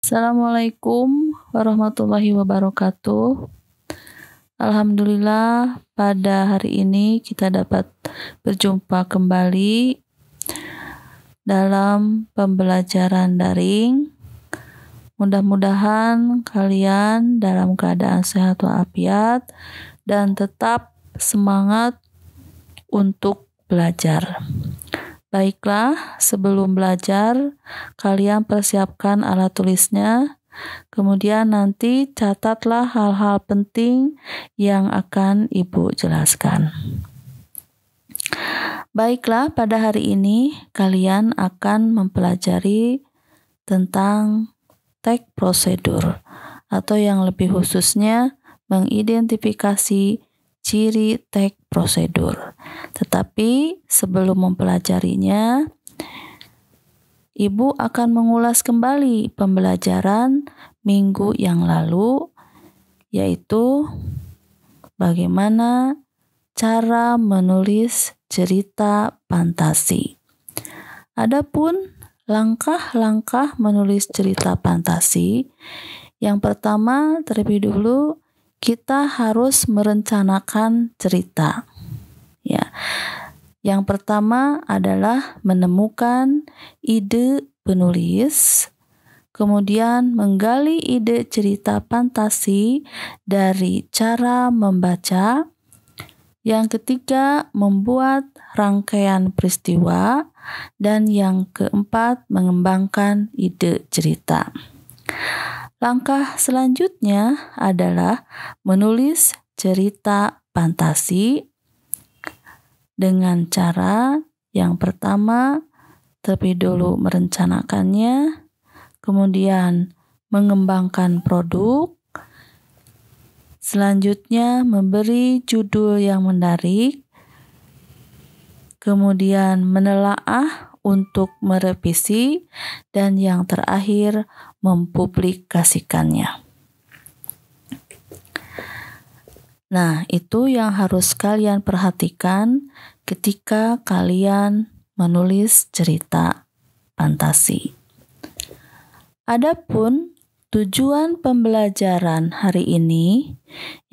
Assalamualaikum warahmatullahi wabarakatuh. Alhamdulillah, pada hari ini kita dapat berjumpa kembali dalam pembelajaran daring. Mudah-mudahan kalian dalam keadaan sehat walafiat dan tetap semangat untuk belajar. Baiklah, sebelum belajar, kalian persiapkan alat tulisnya. Kemudian nanti catatlah hal-hal penting yang akan Ibu jelaskan. Baiklah, pada hari ini kalian akan mempelajari tentang tag prosedur, atau yang lebih khususnya mengidentifikasi ciri tag prosedur. Tetapi sebelum mempelajarinya, Ibu akan mengulas kembali pembelajaran minggu yang lalu, yaitu bagaimana cara menulis cerita fantasi. Adapun langkah-langkah menulis cerita fantasi, yang pertama terlebih dulu kita harus merencanakan cerita. Ya. Yang pertama adalah menemukan ide penulis, kemudian menggali ide cerita fantasi dari cara membaca. Yang ketiga, membuat rangkaian peristiwa, dan yang keempat, mengembangkan ide cerita. Langkah selanjutnya adalah menulis cerita fantasi dengan cara yang pertama terlebih dulu merencanakannya, kemudian mengembangkan produk, selanjutnya memberi judul yang menarik, kemudian menelaah untuk merevisi, dan yang terakhir mempublikasikannya. Nah, itu yang harus kalian perhatikan ketika kalian menulis cerita fantasi. Adapun tujuan pembelajaran hari ini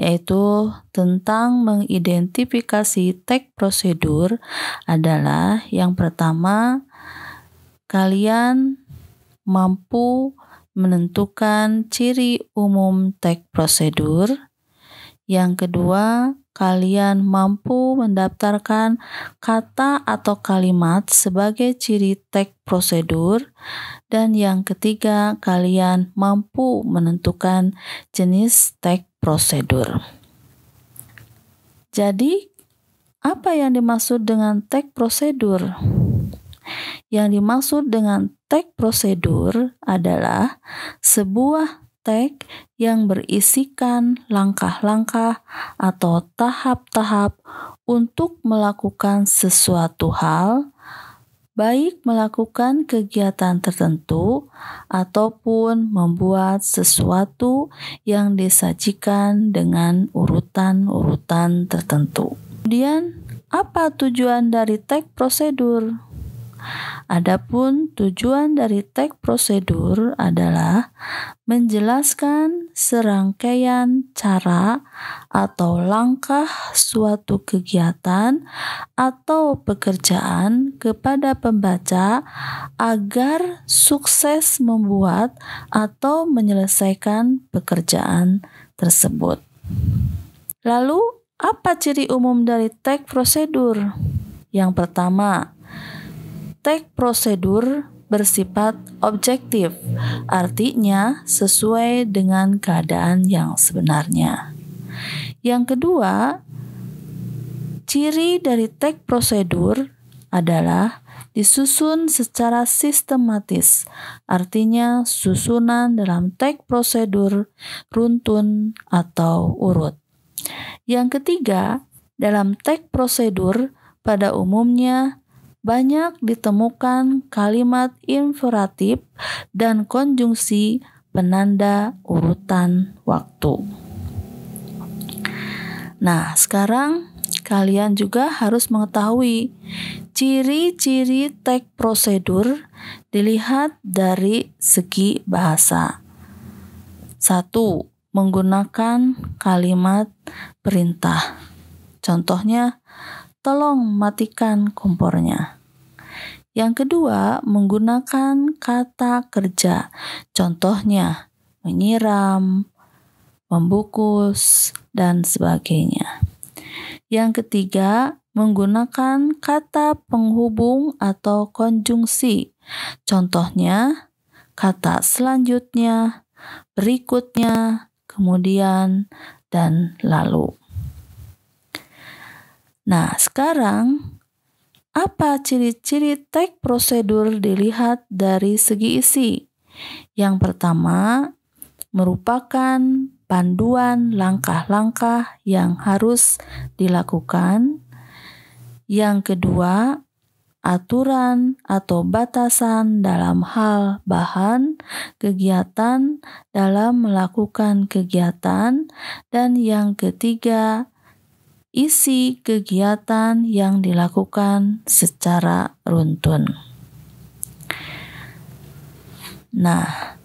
yaitu tentang mengidentifikasi tag prosedur adalah yang pertama, kalian mampu menentukan ciri umum tag prosedur. Yang kedua, kalian mampu mendaftarkan kata atau kalimat sebagai ciri tag prosedur. Dan yang ketiga, kalian mampu menentukan jenis tag prosedur. Jadi, apa yang dimaksud dengan tag prosedur? Yang dimaksud dengan tag prosedur adalah sebuah tag yang berisikan langkah-langkah atau tahap-tahap untuk melakukan sesuatu hal, baik melakukan kegiatan tertentu ataupun membuat sesuatu yang disajikan dengan urutan-urutan tertentu. Kemudian, apa tujuan dari tag prosedur? Adapun tujuan dari tag prosedur adalah menjelaskan serangkaian cara atau langkah suatu kegiatan atau pekerjaan kepada pembaca agar sukses membuat atau menyelesaikan pekerjaan tersebut. Lalu, apa ciri umum dari tag prosedur? Yang pertama, tag prosedur bersifat objektif, artinya sesuai dengan keadaan yang sebenarnya. Yang kedua, ciri dari tag prosedur adalah disusun secara sistematis, artinya susunan dalam tag prosedur runtun atau urut. Yang ketiga, dalam tag prosedur pada umumnya banyak ditemukan kalimat inferatif dan konjungsi penanda urutan waktu. Nah, sekarang kalian juga harus mengetahui ciri-ciri tag prosedur dilihat dari segi bahasa. 1. Menggunakan kalimat perintah. Contohnya, tolong matikan kompornya. Yang kedua, menggunakan kata kerja. Contohnya, menyiram, membungkus, dan sebagainya. Yang ketiga, menggunakan kata penghubung atau konjungsi. Contohnya, kata selanjutnya, berikutnya, kemudian, dan lalu. Nah, sekarang apa ciri-ciri teks prosedur dilihat dari segi isi? Yang pertama, merupakan panduan langkah-langkah yang harus dilakukan. Yang kedua, aturan atau batasan dalam hal bahan kegiatan dalam melakukan kegiatan. Dan yang ketiga, isi kegiatan yang dilakukan secara runtun. Nah,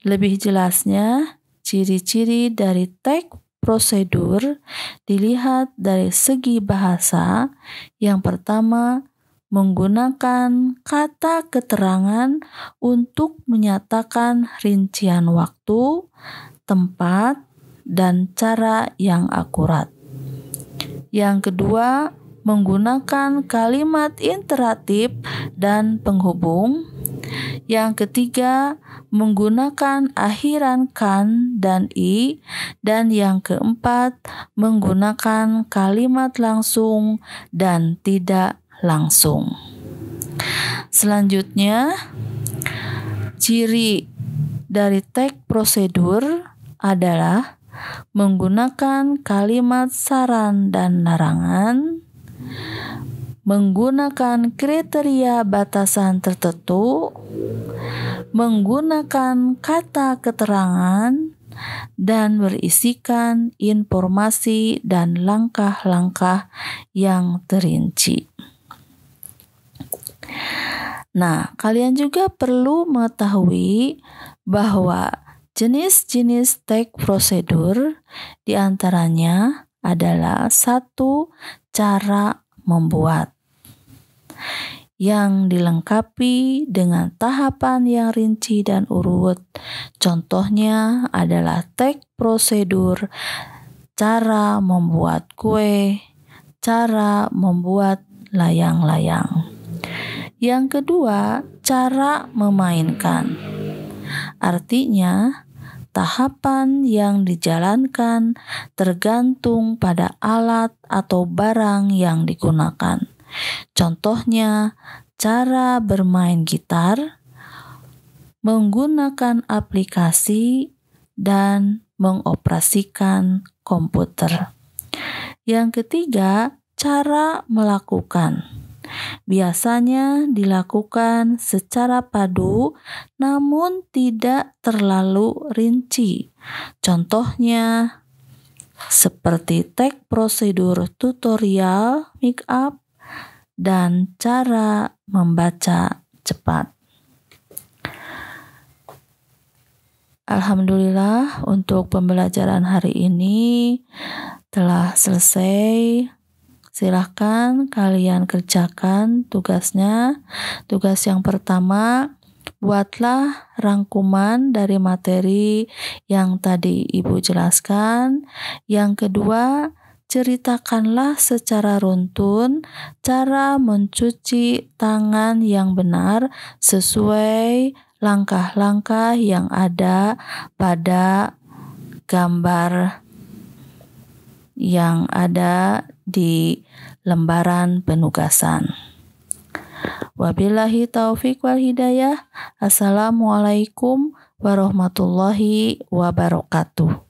lebih jelasnya, ciri-ciri dari teks prosedur dilihat dari segi bahasa. Yang pertama, menggunakan kata keterangan untuk menyatakan rincian waktu, tempat, dan cara yang akurat. Yang kedua, menggunakan kalimat interatif dan penghubung. Yang ketiga, menggunakan akhiran kan dan i. Dan yang keempat, menggunakan kalimat langsung dan tidak langsung. Selanjutnya, ciri dari teks prosedur adalah menggunakan kalimat saran dan larangan, menggunakan kriteria batasan tertentu, menggunakan kata keterangan, dan berisikan informasi dan langkah-langkah yang terinci. Nah, kalian juga perlu mengetahui bahwa jenis-jenis teks prosedur diantaranya adalah 1. Cara membuat yang dilengkapi dengan tahapan yang rinci dan urut. Contohnya adalah teks prosedur cara membuat kue, cara membuat layang-layang. Yang kedua, cara memainkan. Artinya, tahapan yang dijalankan tergantung pada alat atau barang yang digunakan. Contohnya, cara bermain gitar, menggunakan aplikasi, dan mengoperasikan komputer. Yang ketiga, cara melakukan. Biasanya dilakukan secara padu namun tidak terlalu rinci. Contohnya seperti teks prosedur tutorial make up dan cara membaca cepat. Alhamdulillah, untuk pembelajaran hari ini telah selesai. Silahkan kalian kerjakan tugasnya. Tugas yang pertama, buatlah rangkuman dari materi yang tadi Ibu jelaskan. Yang kedua, ceritakanlah secara runtun cara mencuci tangan yang benar sesuai langkah-langkah yang ada pada gambar yang ada di lembaran penugasan. Wabillahi taufik wal hidayah. Assalamualaikum warahmatullahi wabarakatuh.